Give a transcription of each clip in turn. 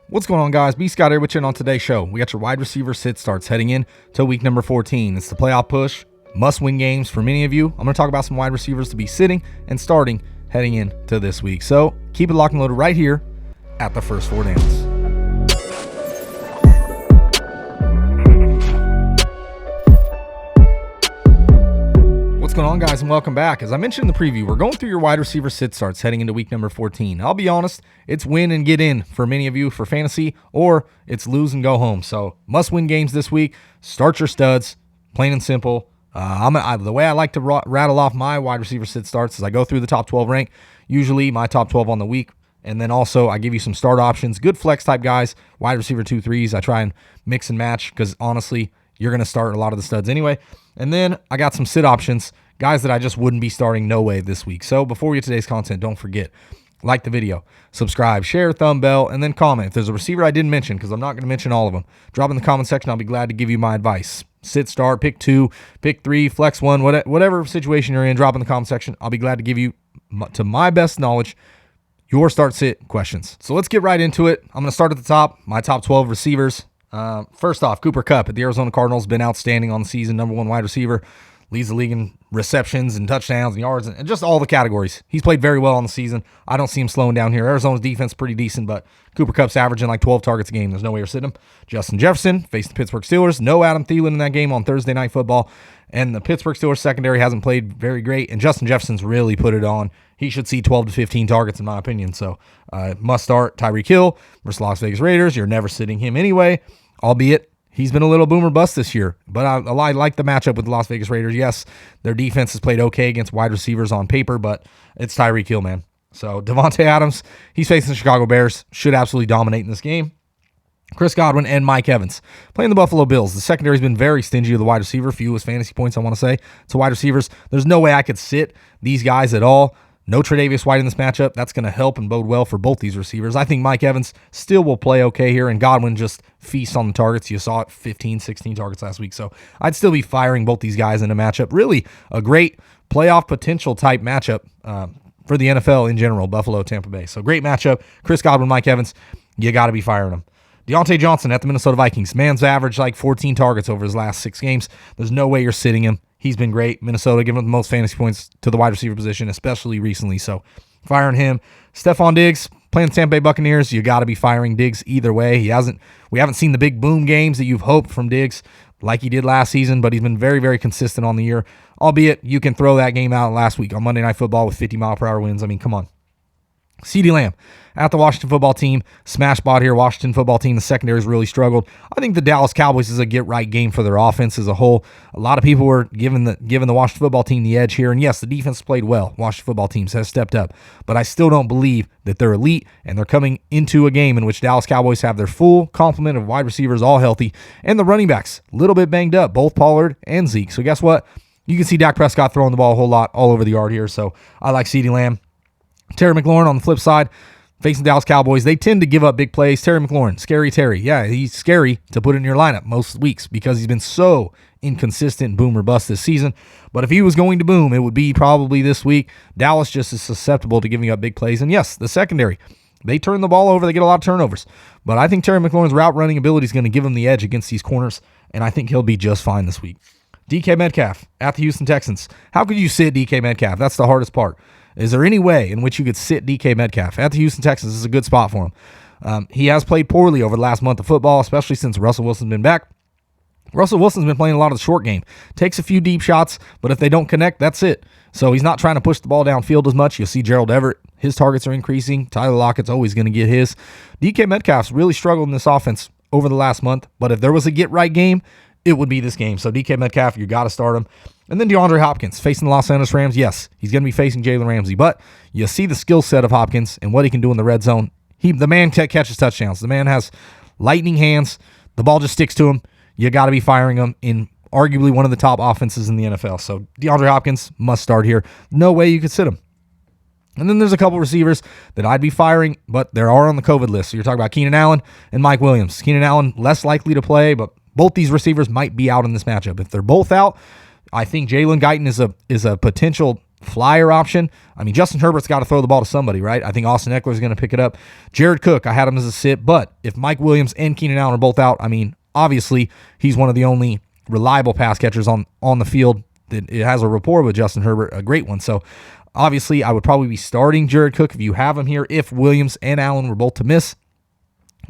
What's going on, guys? B. Scott here with you, and on today's show, we got your wide receiver sit starts heading in to week number 14. It's the playoff push, must-win games for many of you. I'm going to talk about some wide receivers to be sitting and starting heading into this week. So keep it locked and loaded right here at the first four downs. What's going on, guys, and welcome back. As I mentioned in the preview, we're going through your wide receiver sit starts heading into week number 14. I'll be honest, it's win and get in for many of you for fantasy, or it's lose and go home. So must-win games this week. Start your studs, plain and simple. The way I like to rattle off my wide receiver sit starts is I go through the top 12 rank, usually my top 12 on the week, and then also I give you some start options, good flex type guys, wide receiver 2-3s. I try and mix and match because honestly, you're going to start a lot of the studs anyway. And then I got some sit options, guys that I just wouldn't be starting no way this week. So before we get to today's content, don't forget, like the video, subscribe, share, thumb bell, and then comment. If there's a receiver I didn't mention, because I'm not going to mention all of them, drop in the comment section. I'll be glad to give you my advice. Sit, start, pick 2, pick 3, flex 1, whatever situation you're in, drop in the comment section. I'll be glad to give you, to my best knowledge, your start sit questions. So let's get right into it. I'm going to start at the top, my top 12 receivers. First off, Cooper Kupp at the Arizona Cardinals, been outstanding on the season, number 1 wide receiver, leads the league in receptions and touchdowns and yards and just all the categories. He's played very well on the season. I don't see him slowing down here. Arizona's defense pretty decent, but Cooper Kupp's averaging like 12 targets a game. There's no way you're sitting him. Justin Jefferson faced the Pittsburgh Steelers. No Adam Thielen in that game on Thursday Night Football, and the Pittsburgh Steelers secondary hasn't played very great, and Justin Jefferson's really put it on. He should see 12 to 15 targets in my opinion, so must start. Tyreek Hill versus Las Vegas Raiders. You're never sitting him anyway, albeit he's been a little boomer bust this year, but I like the matchup with the Las Vegas Raiders. Yes, their defense has played okay against wide receivers on paper, but it's Tyreek Hill, man. So Devontae Adams, he's facing the Chicago Bears, should absolutely dominate in this game. Chris Godwin and Mike Evans playing the Buffalo Bills. The secondary's been very stingy with the wide receiver, fewest fantasy points, I want to say, to wide receivers. There's no way I could sit these guys at all. No Tre'Davious White in this matchup. That's going to help and bode well for both these receivers. I think Mike Evans still will play okay here, and Godwin just feasts on the targets. You saw it, 15, 16 targets last week. So I'd still be firing both these guys in a matchup. Really a great playoff potential type matchup for the NFL in general, Buffalo, Tampa Bay. So great matchup. Chris Godwin, Mike Evans, you got to be firing them. Deontay Johnson at the Minnesota Vikings. Man's averaged like 14 targets over his last 6 games. There's no way you're sitting him. He's been great. Minnesota giving the most fantasy points to the wide receiver position, especially recently. So firing him. Stephon Diggs playing the Tampa Bay Buccaneers. You got to be firing Diggs either way. We haven't seen the big boom games that you've hoped from Diggs like he did last season, but he's been very, very consistent on the year. Albeit you can throw that game out last week on Monday Night Football with 50-mile-per-hour winds. I mean, come on. CeeDee Lamb at the Washington Football Team. Smash spot here. Washington Football Team, the secondary's really struggled. I think the Dallas Cowboys is a get-right game for their offense as a whole. A lot of people were giving the Washington Football Team the edge here. And yes, the defense played well. Washington Football Team has stepped up. But I still don't believe that they're elite, and they're coming into a game in which Dallas Cowboys have their full complement of wide receivers all healthy, and the running backs a little bit banged up, both Pollard and Zeke. So guess what? You can see Dak Prescott throwing the ball a whole lot all over the yard here. So I like CeeDee Lamb. Terry McLaurin on the flip side, facing Dallas Cowboys. They tend to give up big plays. Terry McLaurin, scary Terry. Yeah, he's scary to put in your lineup most weeks because he's been so inconsistent, boom or bust this season. But if he was going to boom, it would be probably this week. Dallas just is susceptible to giving up big plays. And yes, the secondary, they turn the ball over. They get a lot of turnovers. But I think Terry McLaurin's route running ability is going to give him the edge against these corners, and I think he'll be just fine this week. DK Metcalf at the Houston Texans. How could you sit DK Metcalf? That's the hardest part. Is there any way in which you could sit DK Metcalf? At the Houston Texans, this is a good spot for him. He has played poorly over the last month of football, especially since Russell Wilson's been back. Russell Wilson's been playing a lot of the short game. Takes a few deep shots, but if they don't connect, that's it. So he's not trying to push the ball downfield as much. You'll see Gerald Everett. His targets are increasing. Tyler Lockett's always going to get his. DK Metcalf's really struggled in this offense over the last month, but if there was a get-right game, it would be this game. So DK Metcalf, you got to start him. And then DeAndre Hopkins facing the Los Angeles Rams. Yes, he's going to be facing Jalen Ramsey, but you see the skill set of Hopkins and what he can do in the red zone. The man catches touchdowns. The man has lightning hands. The ball just sticks to him. You got to be firing him in arguably one of the top offenses in the NFL. So DeAndre Hopkins must start here. No way you could sit him. And then there's a couple receivers that I'd be firing, but they are on the COVID list. So you're talking about Keenan Allen and Mike Williams. Keenan Allen less likely to play, but both these receivers might be out in this matchup. If they're both out, I think Jalen Guyton is a potential flyer option. I mean, Justin Herbert's got to throw the ball to somebody, right? I think Austin Eckler's going to pick it up. Jared Cook, I had him as a sit, but if Mike Williams and Keenan Allen are both out, I mean, obviously he's one of the only reliable pass catchers on the field. It has a rapport with Justin Herbert, a great one. So obviously I would probably be starting Jared Cook if you have him here, if Williams and Allen were both to miss.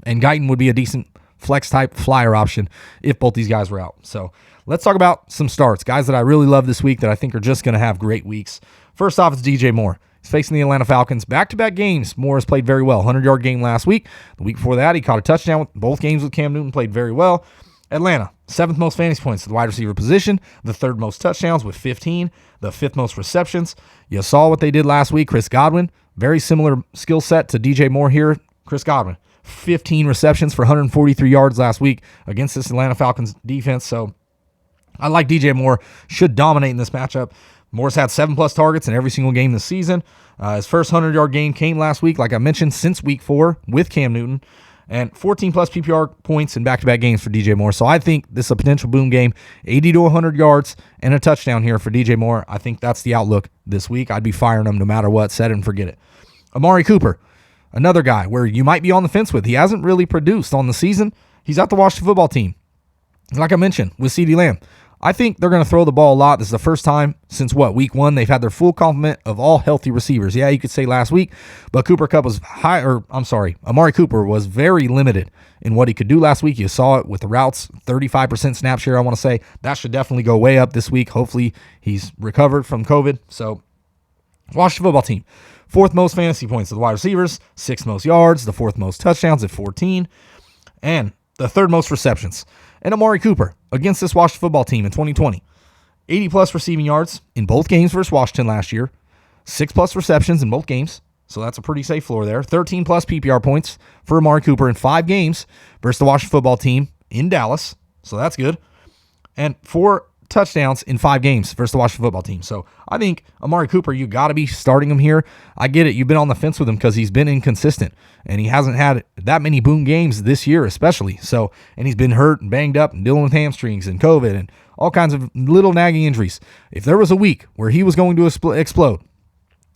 And Guyton would be a decent flex type flyer option if both these guys were out. So let's talk about some starts. Guys that I really love this week that I think are just going to have great weeks. First off, it's DJ Moore. He's facing the Atlanta Falcons. Back-to-back games. Moore has played very well. 100-yard game last week. The week before that, he caught a touchdown with both games with Cam Newton, played very well. Atlanta, 7th most fantasy points at the wide receiver position, the 3rd most touchdowns with 15, the 5th most receptions. You saw what they did last week. Chris Godwin, very similar skill set to DJ Moore here. Chris Godwin, 15 receptions for 143 yards last week against this Atlanta Falcons defense. So I like DJ Moore, should dominate in this matchup. Moore's had 7+ targets in every single game this season. His first 100-yard game came last week, like I mentioned, since week 4 with Cam Newton. And 14+ PPR points in back-to-back games for DJ Moore. So I think this is a potential boom game. 80 to 100 yards and a touchdown here for DJ Moore. I think that's the outlook this week. I'd be firing him no matter what. Set it and forget it. Amari Cooper, another guy where you might be on the fence with. He hasn't really produced on the season. He's at the Washington football team. Like I mentioned, with CeeDee Lamb. I think they're going to throw the ball a lot. This is the first time since, week 1, they've had their full complement of all healthy receivers. Yeah, you could say last week, but Amari Cooper was very limited in what he could do last week. You saw it with the routes, 35% snap share, I want to say. That should definitely go way up this week. Hopefully, he's recovered from COVID. So, Washington football team, 4th most fantasy points of the wide receivers, 6th most yards, the 4th most touchdowns at 14, and the 3rd most receptions. And Amari Cooper against this Washington football team in 2020. 80+ receiving yards in both games versus Washington last year. 6+ receptions in both games. So that's a pretty safe floor there. 13+ PPR points for Amari Cooper in 5 games versus the Washington football team in Dallas. So that's good. And 4 touchdowns in 5 games versus the Washington football team. So I think Amari Cooper, you got to be starting him here. I get it. You've been on the fence with him because he's been inconsistent and he hasn't had that many boom games this year, especially. So, and he's been hurt and banged up and dealing with hamstrings and COVID and all kinds of little nagging injuries. If there was a week where he was going to explode,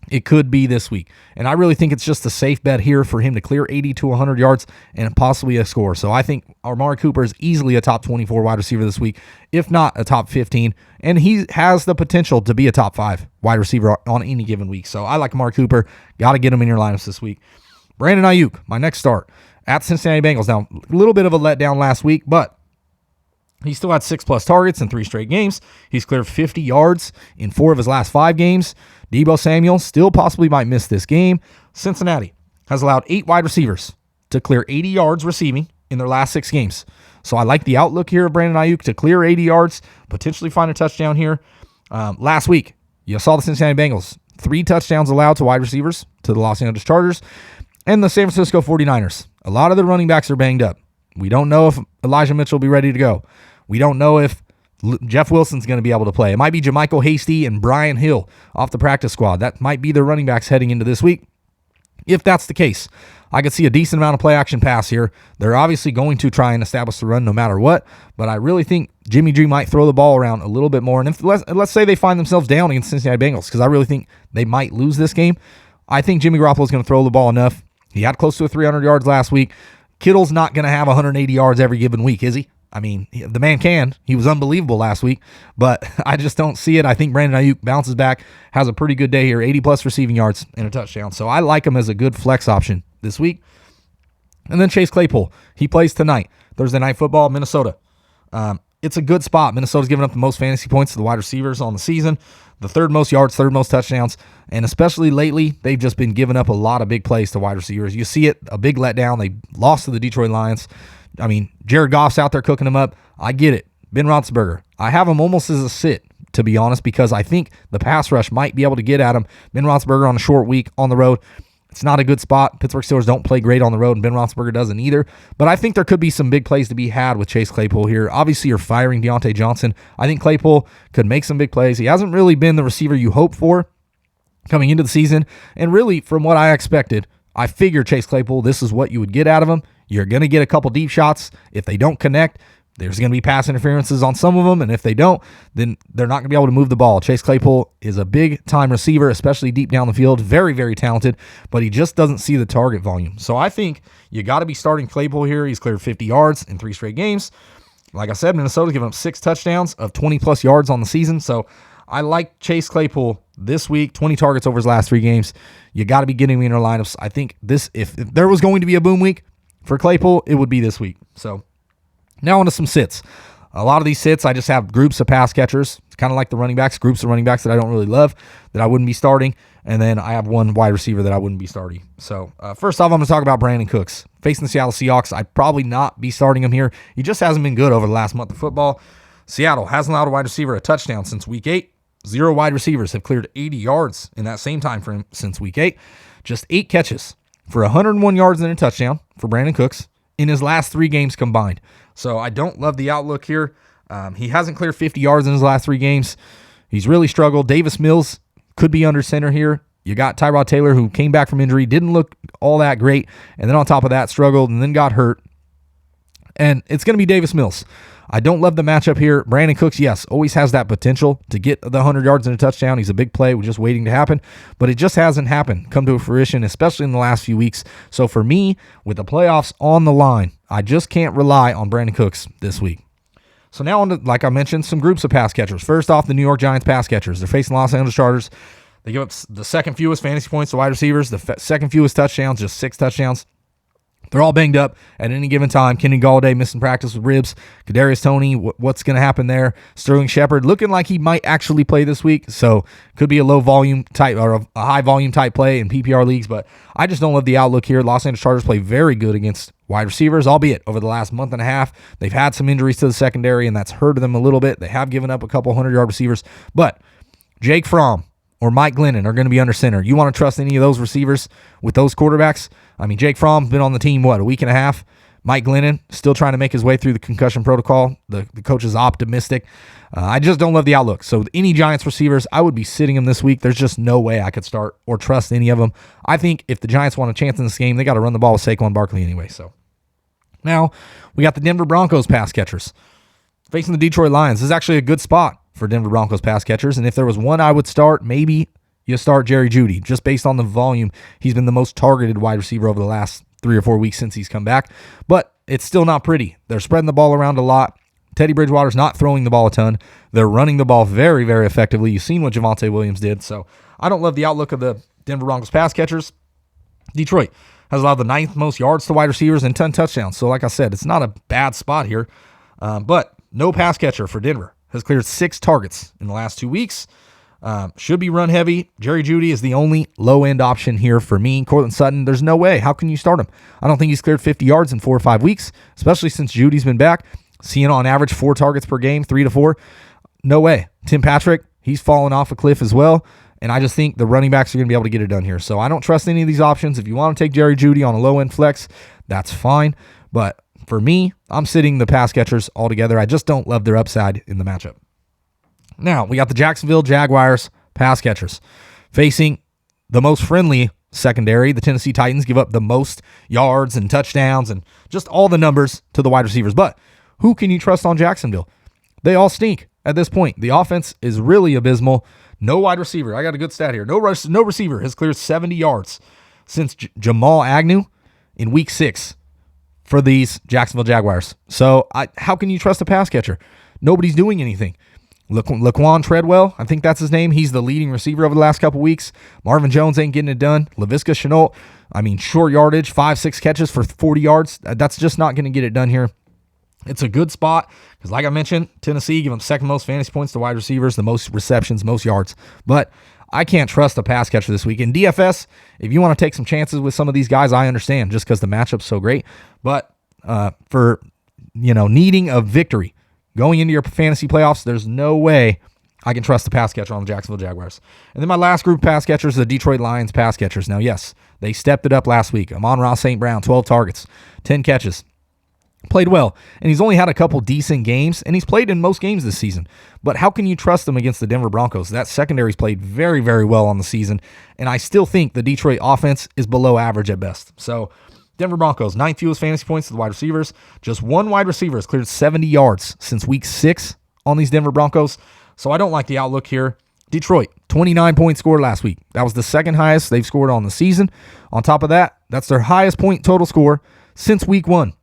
it could be this week. And I really think it's just a safe bet here for him to clear 80 to 100 yards and possibly a score. So I think Amari Cooper is easily a top 24 wide receiver this week, if not a top 15. And he has the potential to be a top 5 wide receiver on any given week. So I like Amari Cooper. Got to get him in your lineups this week. Brandon Ayuk, my next start at Cincinnati Bengals. Now, a little bit of a letdown last week, but he still had 6+ targets in 3 straight games. He's cleared 50 yards in 4 of his last 5 games. Deebo Samuel still possibly might miss this game. Cincinnati has allowed 8 wide receivers to clear 80 yards receiving in their last 6 games. So I like the outlook here of Brandon Ayuk to clear 80 yards, potentially find a touchdown here. Last week, you saw the Cincinnati Bengals. 3 touchdowns allowed to wide receivers to the Los Angeles Chargers and the San Francisco 49ers. A lot of the running backs are banged up. We don't know if Elijah Mitchell will be ready to go. We don't know if Jeff Wilson's going to be able to play. It might be Jermichael Hasty and Brian Hill off the practice squad. That might be their running backs heading into this week. If that's the case, I could see a decent amount of play action pass here. They're obviously going to try and establish the run no matter what, but I really think Jimmy G might throw the ball around a little bit more. And if let's say they find themselves down against Cincinnati Bengals, because I really think they might lose this game, I think Jimmy Garoppolo is going to throw the ball enough. He had close to 300 yards last week. Kittle's not going to have 180 yards every given week, is he? I mean, the man can. He was unbelievable last week, but I just don't see it. I think Brandon Ayuk bounces back, has a pretty good day here, 80+ receiving yards and a touchdown. So I like him as a good flex option this week. And then Chase Claypool. He plays tonight, Thursday Night Football, Minnesota. It's a good spot. Minnesota's given up the most fantasy points to the wide receivers on the season, the 3rd most yards, 3rd most touchdowns, and especially lately, they've just been giving up a lot of big plays to wide receivers. You see it, a big letdown. They lost to the Detroit Lions. I mean, Jared Goff's out there cooking them up. I get it. Ben Roethlisberger. I have him almost as a sit, to be honest, because I think the pass rush might be able to get at him. Ben Roethlisberger on a short week on the road. It's not a good spot. Pittsburgh Steelers don't play great on the road, and Ben Roethlisberger doesn't either. But I think there could be some big plays to be had with Chase Claypool here. Obviously, you're firing Deontay Johnson. I think Claypool could make some big plays. He hasn't really been the receiver you hope for coming into the season. And really, from what I expected, I figured Chase Claypool, this is what you would get out of him. You're going to get a couple deep shots. If they don't connect, there's going to be pass interferences on some of them, and if they don't, then they're not going to be able to move the ball. Chase Claypool is a big-time receiver, especially deep down the field, very, very talented, but he just doesn't see the target volume. So I think you got to be starting Claypool here. He's cleared 50 yards in 3 straight games. Like I said, Minnesota's given up 6 touchdowns of 20-plus yards on the season, so I like Chase Claypool this week, 20 targets over his last 3 games. You got to be getting me in our lineups. I think if there was going to be a boom week for Claypool, it would be this week. So now onto some sits. A lot of these sits, I just have groups of pass catchers. It's kind of like the running backs, groups of running backs that I don't really love, that I wouldn't be starting. And then I have one wide receiver that I wouldn't be starting. So first off, I'm going to talk about Brandon Cooks. Facing the Seattle Seahawks, I'd probably not be starting him here. He just hasn't been good over the last month of football. Seattle hasn't allowed a wide receiver a touchdown since week 8. 0 wide receivers have cleared 80 yards in that same time frame since week 8. Just 8 catches for 101 yards and a touchdown for Brandon Cooks in his last 3 games combined. So I don't love the outlook here. He hasn't cleared 50 yards in his last 3 games. He's really struggled. Davis Mills could be under center here. You got Tyrod Taylor, who came back from injury, didn't look all that great, and then on top of that, struggled and then got hurt. And it's going to be Davis Mills. I don't love the matchup here. Brandon Cooks, yes, always has that potential to get the 100 yards and a touchdown. He's a big play. We're just waiting to happen, but it just hasn't happened, come to fruition, especially in the last few weeks. So for me, with the playoffs on the line, I just can't rely on Brandon Cooks this week. So now, on to, like I mentioned, some groups of pass catchers. First off, the New York Giants pass catchers. They're facing Los Angeles Chargers. They give up the second fewest fantasy points to wide receivers, the second fewest touchdowns, just 6 touchdowns. They're all banged up at any given time. Kenny Galladay missing practice with ribs. Kadarius Toney, what's going to happen there? Sterling Shepard looking like he might actually play this week, so could be a low volume type or a high volume type play in PPR leagues, but I just don't love the outlook here. Los Angeles Chargers play very good against wide receivers, albeit over the last month and a half, they've had some injuries to the secondary, and that's hurt them a little bit. They have given up a couple 100-yard receivers, but Jake Fromm or Mike Glennon are going to be under center. You want to trust any of those receivers with those quarterbacks? I mean, Jake Fromm's been on the team, a week and a half? Mike Glennon still trying to make his way through the concussion protocol. The coach is optimistic. I just don't love the outlook. So any Giants receivers, I would be sitting them this week. There's just no way I could start or trust any of them. I think if the Giants want a chance in this game, they got to run the ball with Saquon Barkley anyway. So now we got the Denver Broncos pass catchers facing the Detroit Lions. This is actually a good spot for Denver Broncos pass catchers. And if there was one I would start, maybe you start Jerry Jeudy, just based on the volume. He's been the most targeted wide receiver over the last 3 or 4 weeks since he's come back. But it's still not pretty. They're spreading the ball around a lot. Teddy Bridgewater's not throwing the ball a ton. They're running the ball very, very effectively. You've seen what Javonte Williams did. So I don't love the outlook of the Denver Broncos pass catchers. Detroit has allowed the 9th most yards to wide receivers and 10 touchdowns. So like I said, it's not a bad spot here. But no pass catcher for Denver. Has cleared 6 targets in the last 2 weeks. Should be run heavy. Jerry Jeudy is the only low-end option here for me. Cortland Sutton, there's no way. How can you start him? I don't think he's cleared 50 yards in 4 or 5 weeks, especially since Judy's been back. Seeing on average 4 targets per game, 3 to 4. No way. Tim Patrick, he's fallen off a cliff as well. And I just think the running backs are going to be able to get it done here. So I don't trust any of these options. If you want to take Jerry Jeudy on a low-end flex, that's fine. But for me, I'm sitting the pass catchers altogether. I just don't love their upside in the matchup. Now, we got the Jacksonville Jaguars pass catchers facing the most friendly secondary. The Tennessee Titans give up the most yards and touchdowns and just all the numbers to the wide receivers. But who can you trust on Jacksonville? They all stink at this point. The offense is really abysmal. No wide receiver. I got a good stat here. No receiver has cleared 70 yards since Jamal Agnew in week 6 for these Jacksonville Jaguars. So how can you trust a pass catcher? Nobody's doing anything. Laquan Treadwell, I think that's his name. He's the leading receiver over the last couple weeks. Marvin Jones ain't getting it done. Laviska Shenault, short yardage, 5-6 catches for 40 yards. That's just not going to get it done here. It's a good spot because, like I mentioned, Tennessee give them 2nd most fantasy points to wide receivers, the most receptions, most yards. But I can't trust a pass catcher this week. In DFS, if you want to take some chances with some of these guys, I understand just because the matchup's so great. But for needing a victory, going into your fantasy playoffs, there's no way I can trust the pass catcher on the Jacksonville Jaguars. And then my last group of pass catchers, the Detroit Lions pass catchers. Now, yes, they stepped it up last week. Amon-Ra St. Brown, 12 targets, 10 catches. Played well, and he's only had a couple decent games, and he's played in most games this season. But how can you trust him against the Denver Broncos? That secondary's played very, very well on the season, and I still think the Detroit offense is below average at best. So Denver Broncos, 9th fewest fantasy points to the wide receivers. Just one wide receiver has cleared 70 yards since week 6 on these Denver Broncos. So I don't like the outlook here. Detroit, 29 points scored last week. That was the second highest they've scored on the season. On top of that, that's their highest point total score since week 1.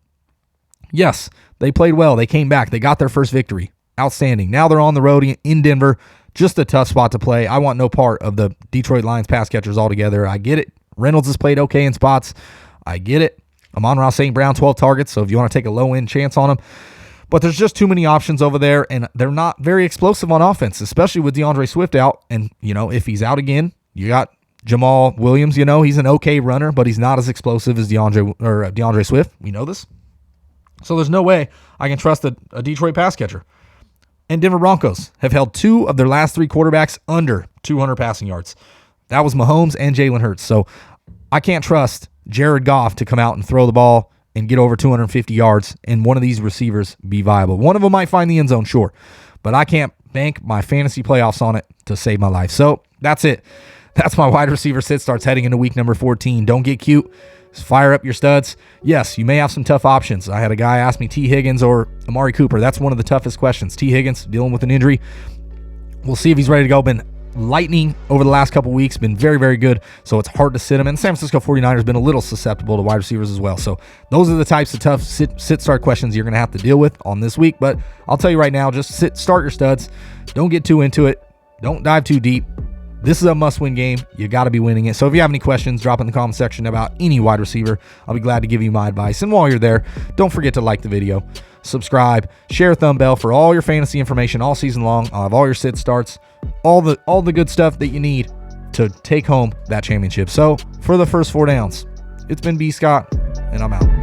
Yes, they played well. They came back. They got their first victory. Outstanding. Now they're on the road in Denver. Just a tough spot to play. I want no part of the Detroit Lions pass catchers altogether. I get it. Reynolds has played okay in spots. I get it. Amon-Ra St. Brown, 12 targets, so if you want to take a low-end chance on him. But there's just too many options over there, and they're not very explosive on offense, especially with DeAndre Swift out. And, if he's out again, you got Jamal Williams. He's an okay runner, but he's not as explosive as DeAndre Swift. We know this. So there's no way I can trust a Detroit pass catcher. And Denver Broncos have held 2 of their last 3 quarterbacks under 200 passing yards. That was Mahomes and Jalen Hurts. So I can't trust Jared Goff to come out and throw the ball and get over 250 yards and one of these receivers be viable. One of them might find the end zone, sure, but I can't bank my fantasy playoffs on it to save my life. So that's it. That's my wide receiver sit starts heading into week number 14. Don't get cute. Just fire up your studs. Yes, you may have some tough options. I had a guy ask me T. Higgins or Amari Cooper. That's one of the toughest questions. T. Higgins dealing with an injury. We'll see if he's ready to go. Been lightning over the last couple weeks, been very, very good, so it's hard to sit him. And San Francisco 49ers been a little susceptible to wide receivers as well. So those are the types of tough sit-start questions you're going to have to deal with on this week. But I'll tell you right now, just start your studs. Don't get too into it. Don't dive too deep. This is a must-win game. You got to be winning it. So if you have any questions, drop in the comment section about any wide receiver. I'll be glad to give you my advice. And while you're there, don't forget to like the video, subscribe, share, thumb bell for all your fantasy information all season long. I'll have all your sit starts, all the good stuff that you need to take home that championship. So for the first 4 downs, it's been B. Scott, and I'm out.